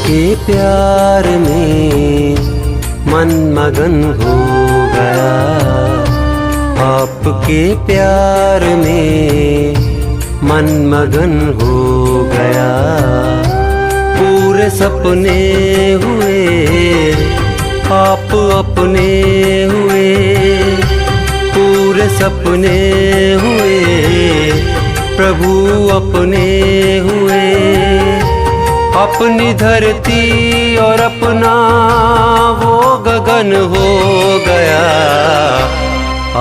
आपके प्यार में मन मगन हो गया, आपके प्यार में मन मगन हो गया। पूरे सपने हुए आप अपने हुए, पूरे सपने हुए प्रभु अपने हुए। अपनी धरती और अपना वो गगन हो गया,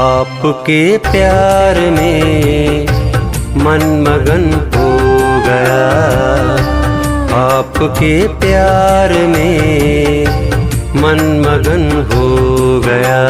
आपके प्यार में मन मगन हो गया, आपके प्यार में मन मगन हो गया।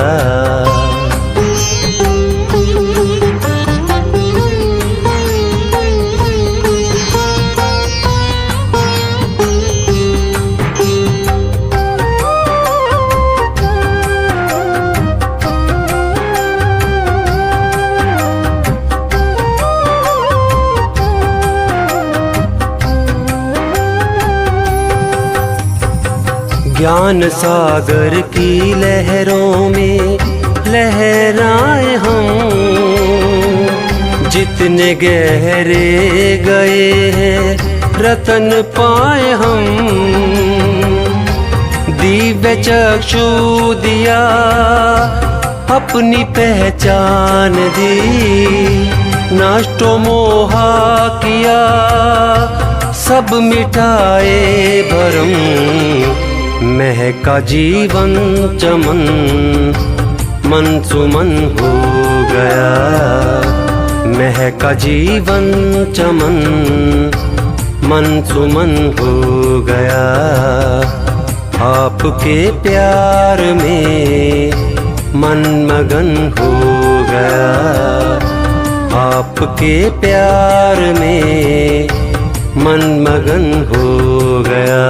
ज्ञान सागर की लहरों में लहराए हम, जितने गहरे गए हैं रतन पाए हम। दिव्य चक्षु दिया अपनी पहचान दी, नष्टो मोहा किया सब मिटाए भरम। महका जीवन चमन मन सुमन हो गया, महका जीवन चमन मन सुमन हो गया। आपके प्यार में मन मगन हो गया, आपके प्यार में मन मगन हो गया।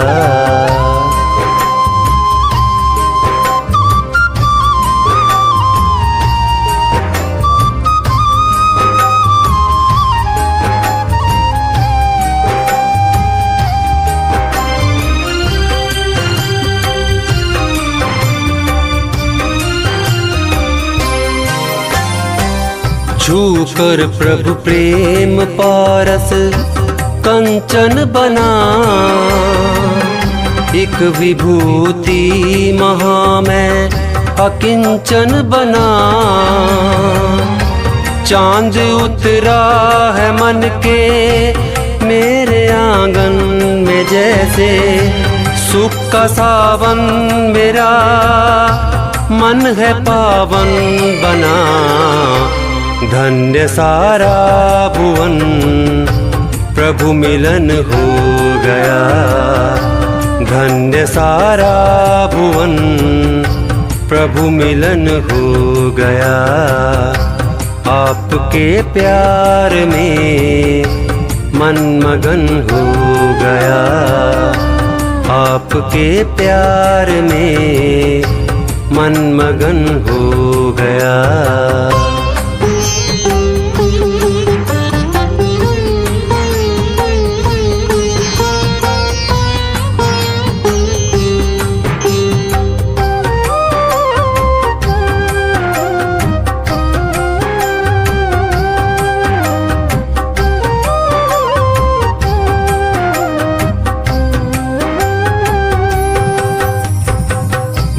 छूकर प्रभु प्रेम पारस कंचन बना, एक विभूति महामय अकिंचन बना। चांद उतरा है मन के मेरे आंगन में जैसे, सुख का सावन मेरा मन है पावन बना। धन्य सारा भुवन प्रभु मिलन हो गया, धन्य सारा भुवन प्रभु मिलन हो गया। आपके प्यार में मन मगन हो गया, आपके प्यार में मन मगन हो गया।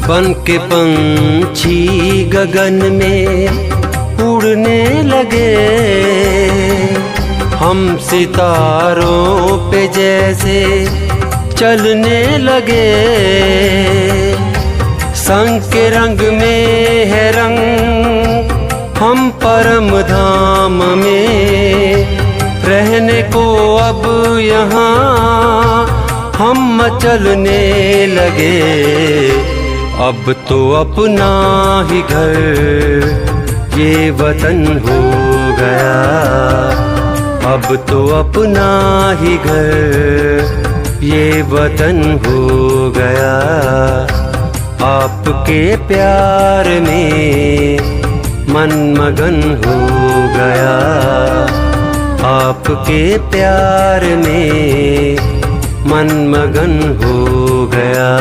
बन के पंछी गगन में उड़ने लगे, हम सितारों पे जैसे चलने लगे। संग के रंग में है रंग हम परम धाम में, रहने को अब यहाँ हम मचलने लगे। अब तो अपना ही घर ये वतन हो गया, अब तो अपना ही घर ये वतन हो गया। आपके प्यार में मन मगन हो गया, आपके प्यार में मन मगन हो गया।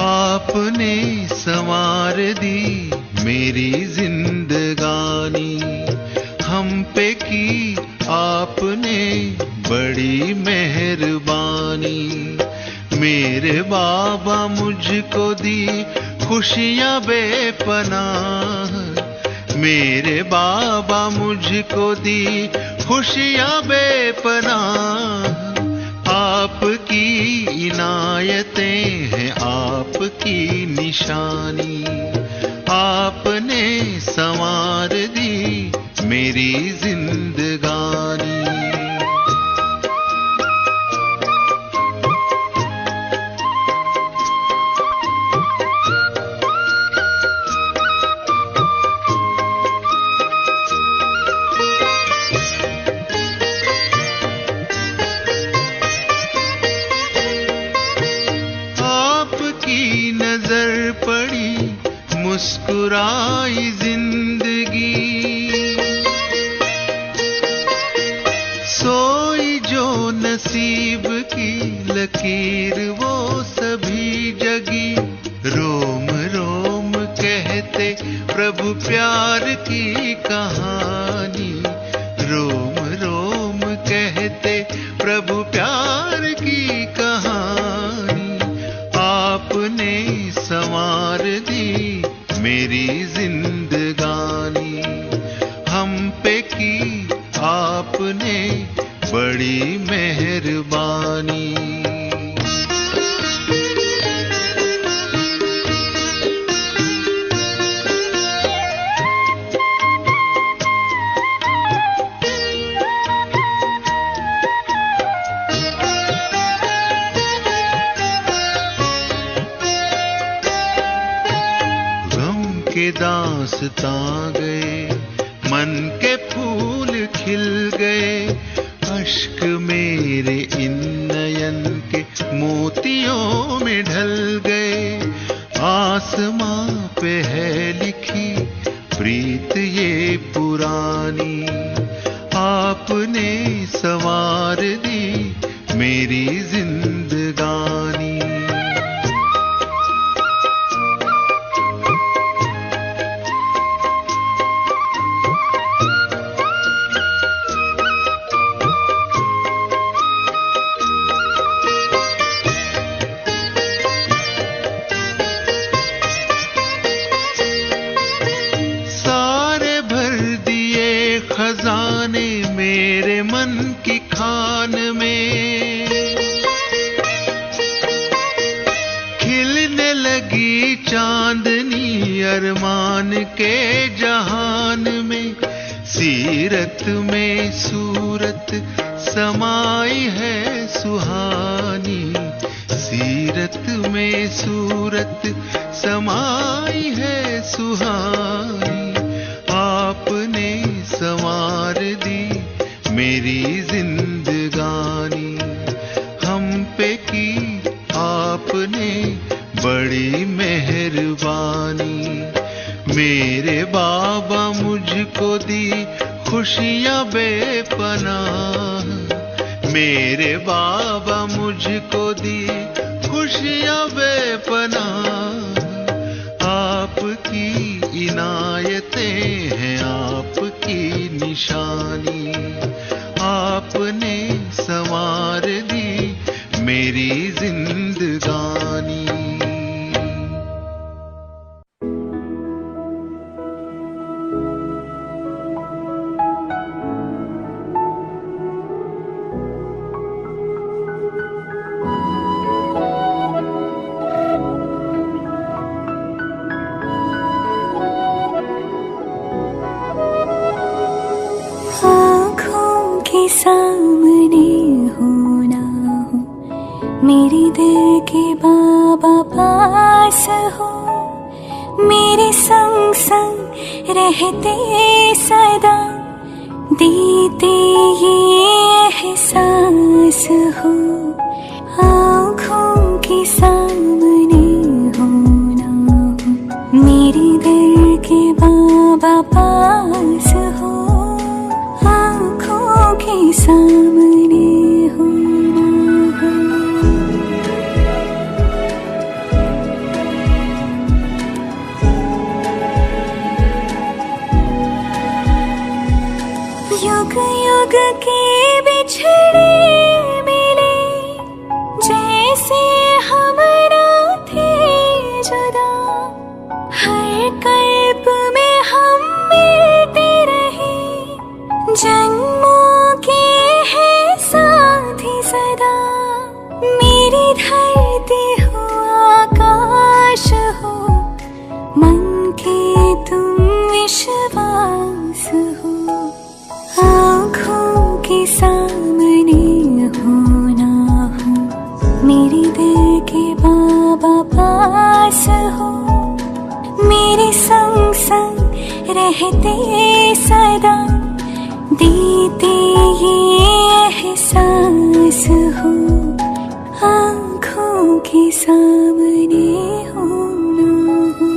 आपने संवार दी मेरी जिंदगानी, हम पे की आपने बड़ी मेहरबानी। मेरे बाबा मुझको दी खुशियाँ बेपनाह, मेरे बाबा मुझको दी खुशियाँ बेपनाह। आपकी इनायतें हैं आपकी निशानी, आपने संवार दी मेरी जिंदगानी। नजर पड़ी मुस्कुराई जिंदगी, सोई जो नसीब की लकीर वो सभी जगी। रोम रोम कहते प्रभु प्यार की कहानी, रोम रोम कहते प्रभु प्यार की कहानी। आपने संवार दी मेरी जिंदगानी, हम पे की आपने बड़ी मेहरबानी। के दास्तां गए, मन के फूल खिल गए, अश्क मेरे इन नयन के मोतियों में ढल गए। आसमां पे है लिखी प्रीत ये पुरानी, आपने संवार दी मेरी जिंदगानी। खजाने मेरे मन की खान में, खिलने लगी चांदनी अरमान के जहान में। सीरत में सूरत समाई है सुहानी, सीरत में सूरत समाई है सुहानी। आपने संवार दी मेरी जिंदगानी, हम पे की आपने बड़ी मेहरबानी। मेरे बाबा मुझको दी खुशियाँ बेपनाह, मेरे बाबा मुझको दी खुशियाँ बेपनाह। आपकी इनायतें हैं आपकी निशानी, आपने संवार दी मेरी जिंदगानी। सामने हो ना हो, मेरे दिल के बाबा पास हो, मेरे संग संग रहते सदा, देते ये एहसास हो, आँखों के सामने हो ना हो, मेरे दिल के बाबा पास हो, आँखों के सामने हो ना हो। युग युग के बिछड़े मिले, जैसे हम ना थे जुदा, हर कल्प में हम मिलते रहे, जन्मों के हैं साथी सदा, मेरी धरती हो आकाश हो, मन के तुम विश्वास हो, आँखों के सामने हो ना हो, मेरे दिल के बाबा पास हो, मेरे संग संग रहते सदा, देते ये एहसास हो, आँखों के सामने हो ना हो।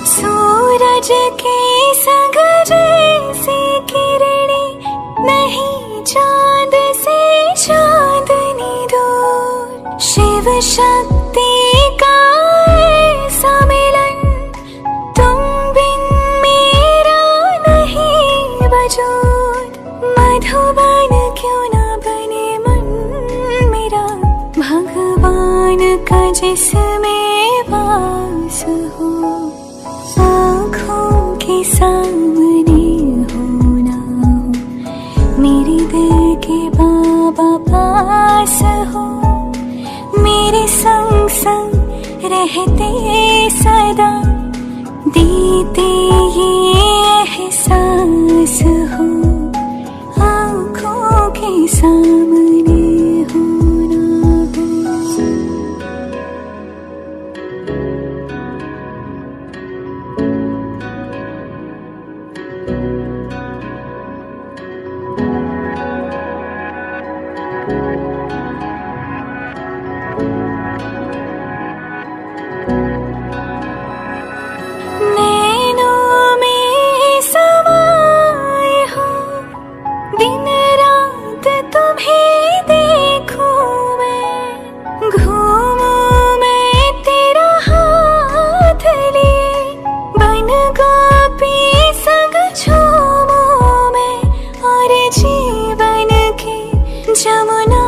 सूरज के संग जैसी किरणें, नहीं चांद से चांदनी दूर, शिव शक्ति का ऐसा मिलन, तुम बिन मेरा नहीं वजूद, मधुबन क्यों ना बने मन मेरा, भगवान का जिसमें वास हो, आँखों के सामने हो ना हो, मेरे दिल के बाबा पास हो, मेरे संग संग रहते सदा, देते ये एहसास हो, आँखों के सामने हो ना हो। नैनों में समाए हो, दिन रात तुम्हें देखूं मैं, घूमूं मैं तेरा हाथ लिए, बन गोपी संग झूमूं मैं, और जीवन के जमुना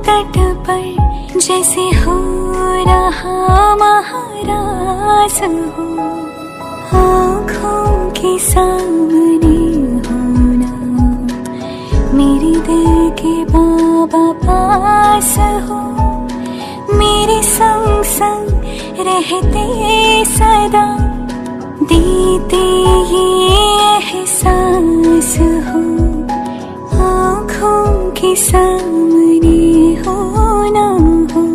तट पर जैसे हो रहा महाराज हो, आँखों के सामने हो ना हो, मेरे दिल के बाबा पास हो, मेरे संग संग रहते सदा, देते ये एहसास हो, आँखों के सामने हो ना हो।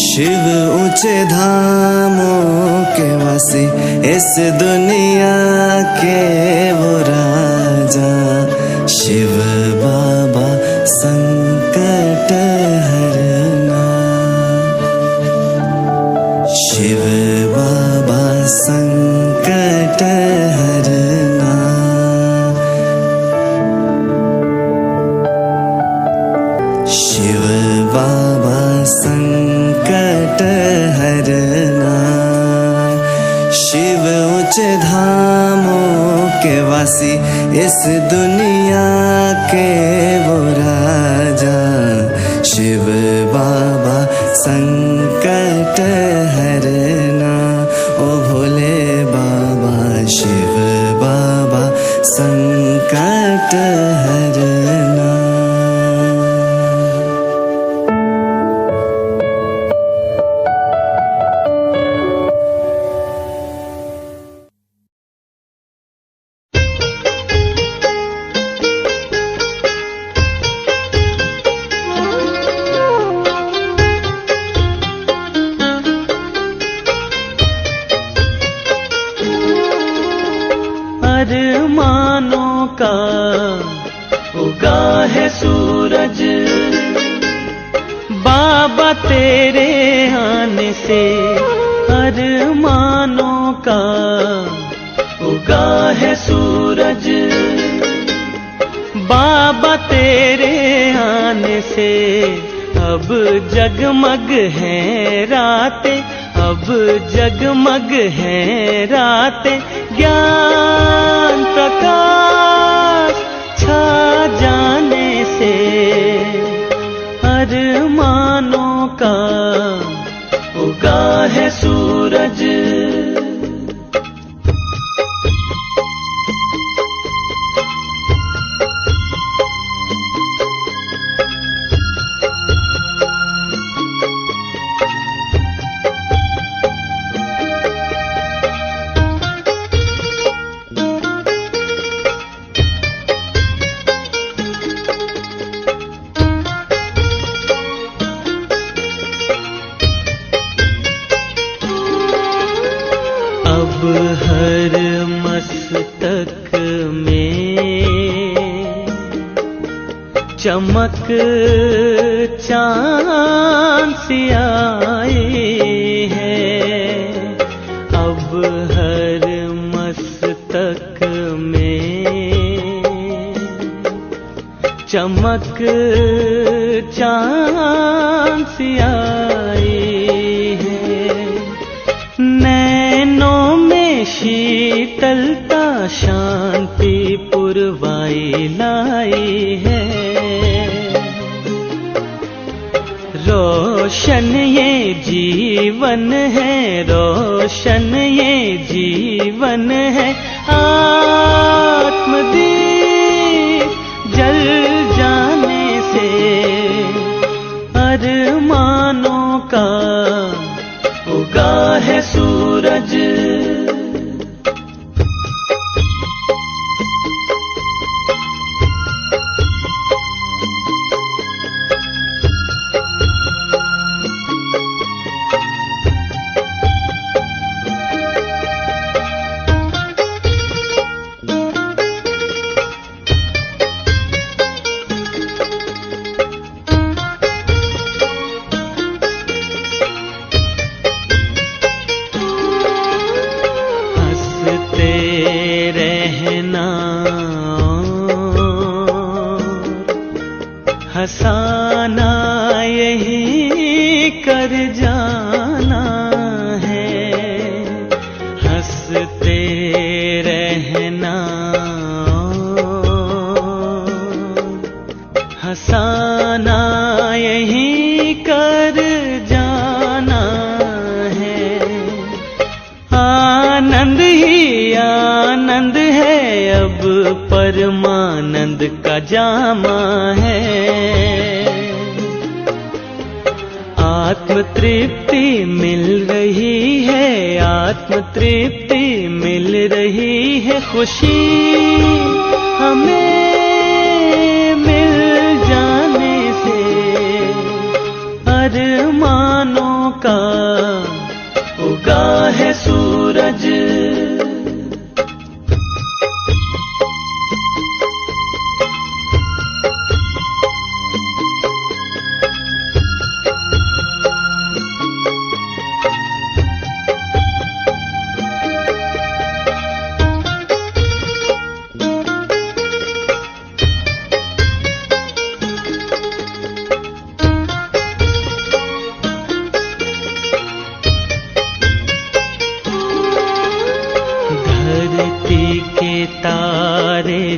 शिव ऊंचे धामों के वासी, इस दुनिया के वो राजा, शिव बाबा संकट हरना, शिव बाबा संकट हरना, शिव बाबा संकट हरना, शिव उच्च धामों के वासी इस दुनिया के वो राजा। शिव बाबा संकट हरना, ओ भोले बाबा शिव बाबा संकट हरना। अरमानों का उगा है सूरज, बाबा तेरे आने से। अरमानों का उगा है सूरज, बाबा तेरे आने से। अब जगमग हैं रातें, अब जगमग हैं रातें। ज्ञान प्रकाश छा जाने से अरमानों का उगा है सूरज। अब हर मस्तक में चमक चाँद सी आई है। अब हर मस्तक में चमक चाँद सी आई है। नैनों में शीतलता शांति पुरवाई लाई है। रोशन ये जीवन है, रोशन ये जीवन है। आत्मदीप जल जाने से अरमानों का उगा है सूरज। रहना हंसाना यही कर जाना है। हंसते रहना हंसाना यही कर जाना है। आनंद ही आनंद है, अब परमानंद का जामा है। आत्म तृप्ति मिल रही है, आत्म तृप्ति मिल रही है। खुशी हमें मिल जाने से अरमानों का उगा है सूरज।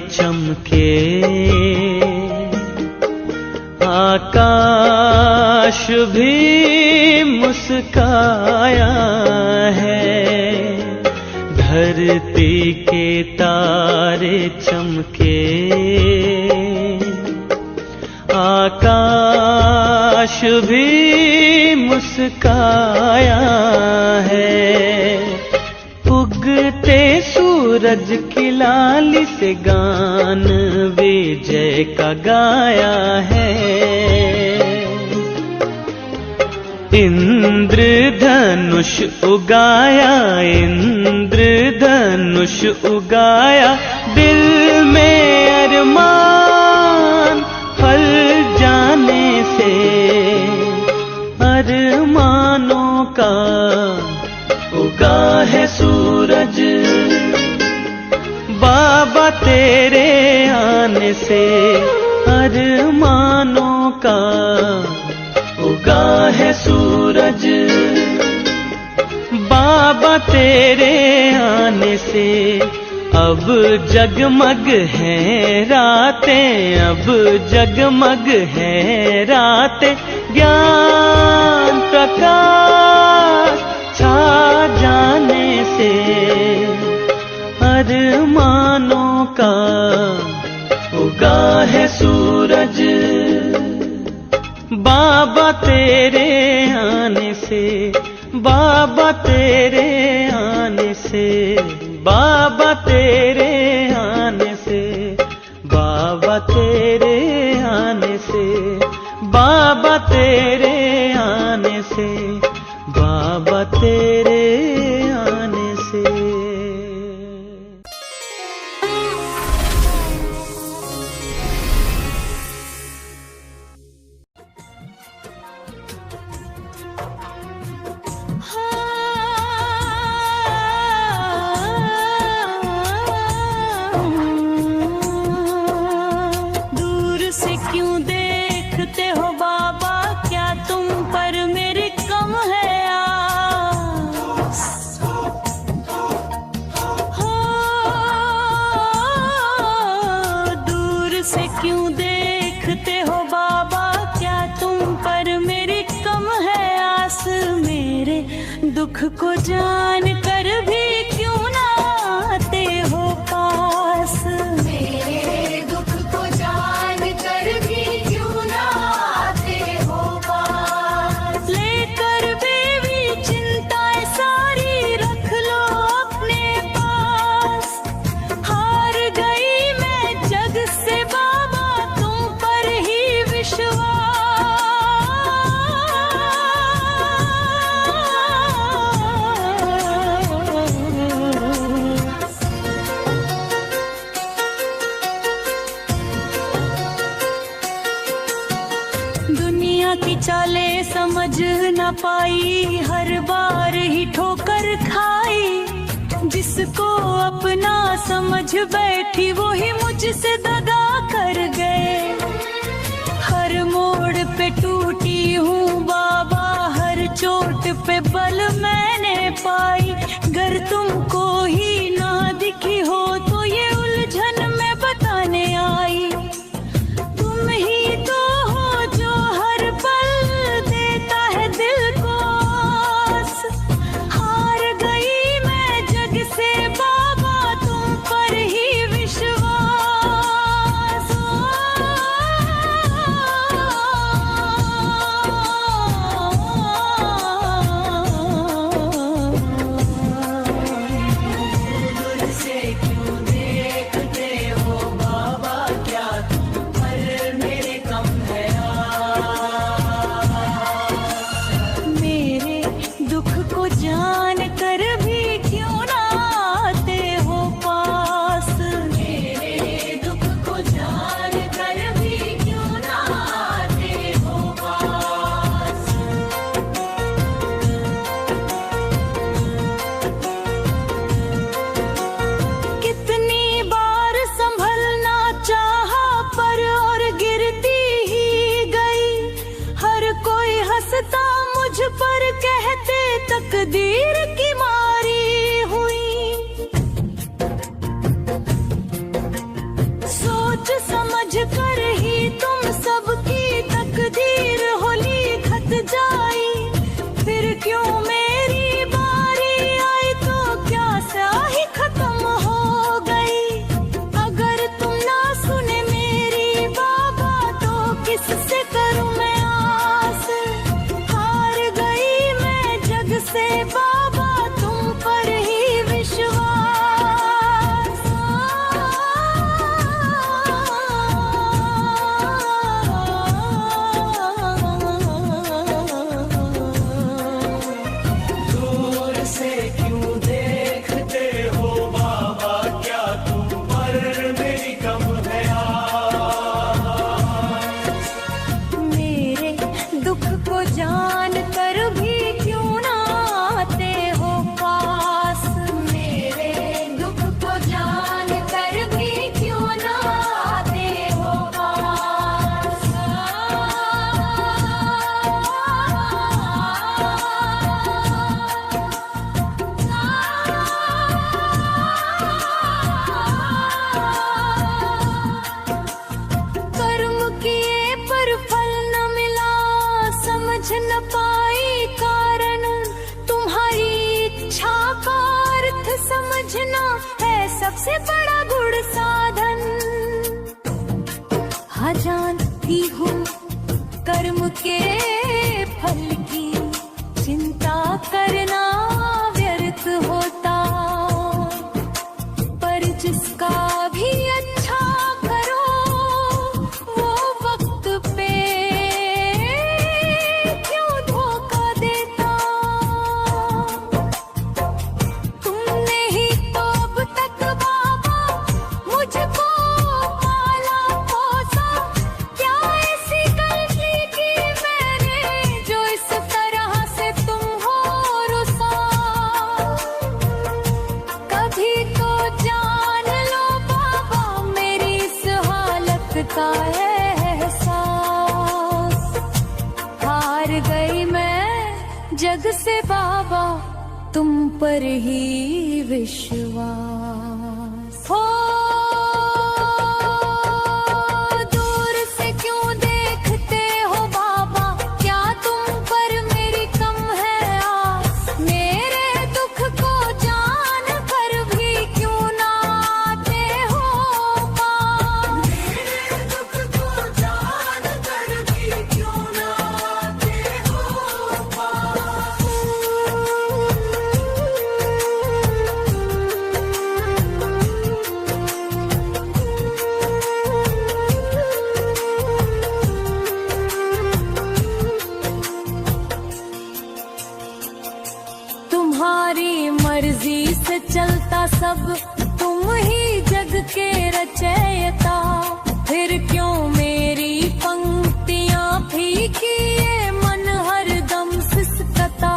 चमके, आकाश भी मुस्काया है, धरती के तारे चमके, आकाश भी मुस्काया है, उगते सूरज की लाली से गान विजय का गाया है, इंद्रधनुष उगाया, इंद्रधनुष उगाया, दिल में अरमान फल जाने से, अरमानों का उगा है सूरज, बाबा तेरे आने से, अरमानों का उगा है सूरज, बाबा तेरे आने से, अब जगमग है रातें, अब जगमग है रातें, ज्ञान प्रकाश छा जाने से, अरमानों का उगा है सूरज, बाबा तेरे आने से, बाबा तेरे आने से, बाबा तेरे आने से, बाबा तेरे आने से, बाबा तेरे आने से, बाबा तेरे आने से। दुख को जान कर भी क्यों ना आते हो पास, मेरे दुख को जान कर भी क्यों ना आते हो पास, लेकर बेबी चिंताएं सारी रख लो अपने पास, हार गई मैं जग से बाबा तुम पर ही विश्वास, की चाले समझ न पाई, हर बार ही ठोकर खाई, जिसको अपना समझ बैठी वो ही मुझसे दगा कर गए, हर मोड़ पे टूटी हूँ बाबा, हर चोट पे बल मैंने पाई, गर तुमको ही ना दिखी हो तो ये उलझन में बताने आई, तुम ही तो हो जो हर पल देता है दिल को आस, हार गई मैं जग से बाबा तुम पर ही विश्वास, दूर से क्यों देखते हो बाबा क्या तुम पर मेरे कम है, मेरे दुख को जान कर भी क्यों ना आते हो पास, मेरे दुख को जान कर भी क्यों ना आते हो पास, कितनी बार संभलना चाहा पर और गिरती ही गई, हर कोई हंसता मुझ पर कहते तकदीर की मारी हुई, समझ न पाई कारण, तुम्हारी इच्छा का अर्थ समझना है सबसे बड़ा गुण साधन। हाँ जानती हूँ कर्म के फल की चिंता करना व्यर्थ होता, पर जिसका भी अच्छा करो वो वक्त पे क्यों धोखा देता। तुमने ही तो अब तक बाबा मुझको पाला पोसा, क्या ऐसी गलती की मैंने जो इस तरह से तुम हो रुसा। कभी तो जान लो बाबा मेरी इस हालत का एहसास। हार गई मैं जग से बाबा तुम पर ही विश्वास। हो दूर से क्यों देखते हो बाबा, क्या तुम पर मेरी कम है आस। मेरे दुख को जान कर भी क्यों ना आते हो पास। मेरे दुख को जान कर भी क्यों ना आते हो पास। तुम्हारी मर्जी से चलता सब, तुम ही जग के रचयिता। फिर क्यों मेरी पंक्तियां फीकी, ये मन हरदम सिसकता।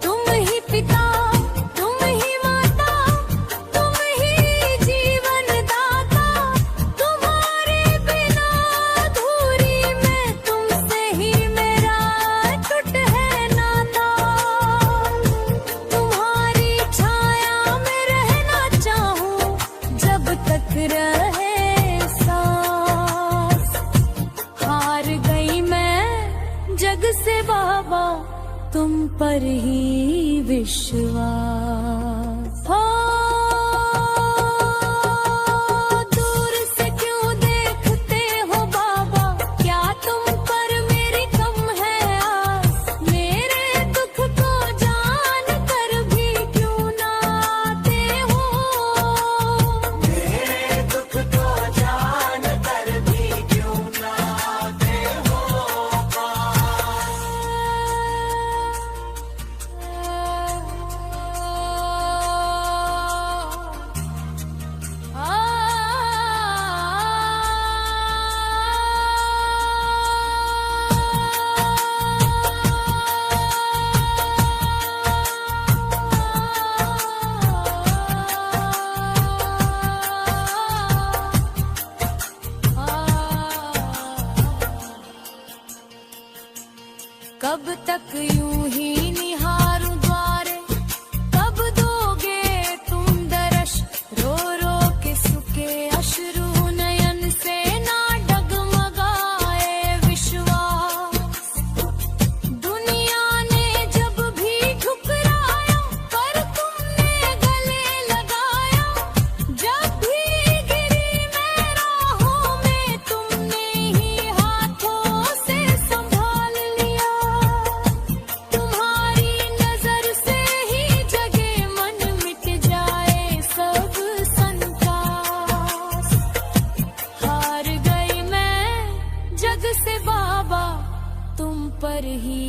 तुम ही पिता, तुम ही माता, तुम ही जीवन दाता। तुम्हारे बिना अधूरी मैं, तुमसे ही मेरा टूट है नाता। तुम्हारी छाया में रहना चाहूं जब तक रहे सांस। हार गई मैं जग से बाबा तुम पर ही विश्वास। हो दूर से क्यों देखते हो बाबा, क्या तुम पर मेरी कम है आस। मेरे दुख को जान कर भी क्यों ना आते हो। मेरे दुख को जान कर भी क्यों ना आते हो कब तक यूं ही निहारूं द्वारे, कब दोगे तुम दर्श। रो रो के सूखे अश्रु नयन से ना डगमगाए विश्वास। दुनिया ने जब भी ठुकराया, पर तुमने गले लगाया। जब भी गिरी मैं राहों में, तुमने ही हाथों से संभाल लिया। तुम्हारी नजर से ही जगे मन, मिट जाए सब संतास। हार गई मैं जग से बाबा तुम पर ही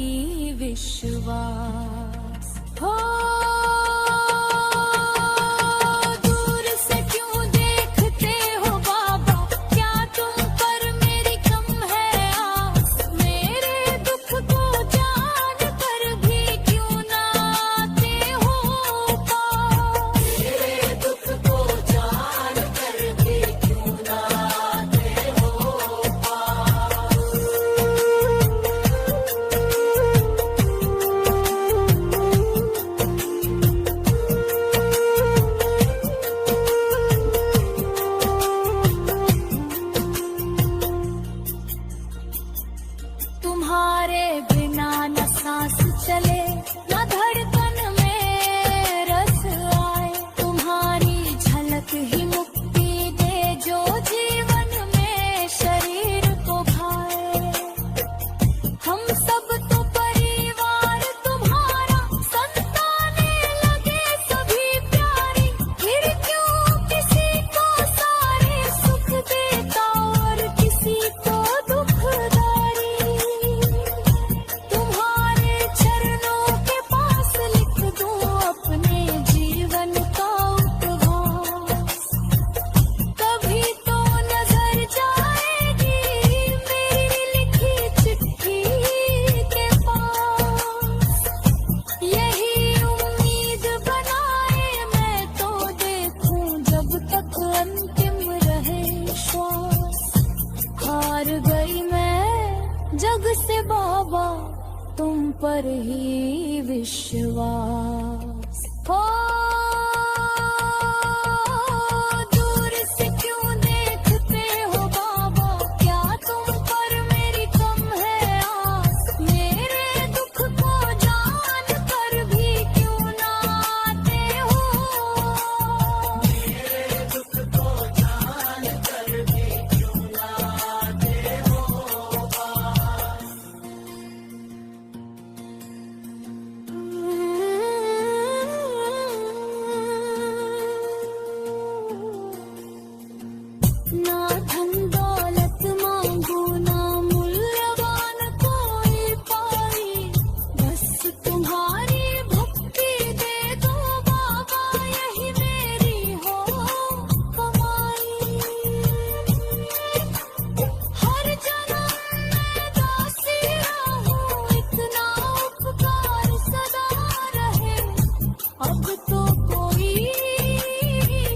विश्वास। हो दूर से क्यों देखते हो बाबा, क्या तुम पर मेरी कम है आस। मेरे दुख को जान कर भी क्यों ना आते हो पास। मेरे दुख को जान कर भी क्यों ना आते हो पास। तुम्हारे बिना न सांस चले, न धड़कन में रस आए, तुम्हारी झलक ही मुक्ति दे जो जीवन में शरीर को भाए। हम सब तो परिवार तुम्हारा, संताने लगे सभी प्यारी, फिर क्यों किसी को सारे सुख देता और किसी को दुखदारी। तुम्हारे चरणों के पास लिख दूं अपने जीवन का उपहास, कभी तो नजर जाएगी मेरी लिखी चिट्ठी के पास। यही उम्मीद बनाए मैं तो देखूं जब तक अंतिम रहे श्वास। हार गई मैं जग से बाबा, तुम पर ही विश्वास। हो दूर से क्यों देखते हो बाबा, क्या तुम पर मेरी कम है आस। मेरे दुख को जान कर भी क्यों ना आते हो, मेरे दुख को जान कर भी क्यों ना आते हो। ना धन दौलत मांगू, ना मूल्यवान कोई पाई, बस तुम्हारी भक्ति दे दो बाबा, यही मेरी हो कमाई। हर जन्म में दासी रहूं, इतना उपकार सदा रहे। अब तो कोई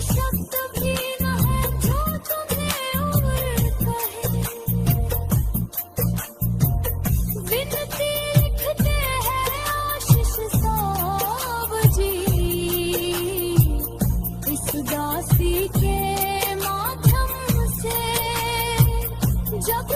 शब्द भी न है जो तुम्हें और कहे। विनती लिखते हैं आशीष साहब जी, इस दासी के माध्यम से जब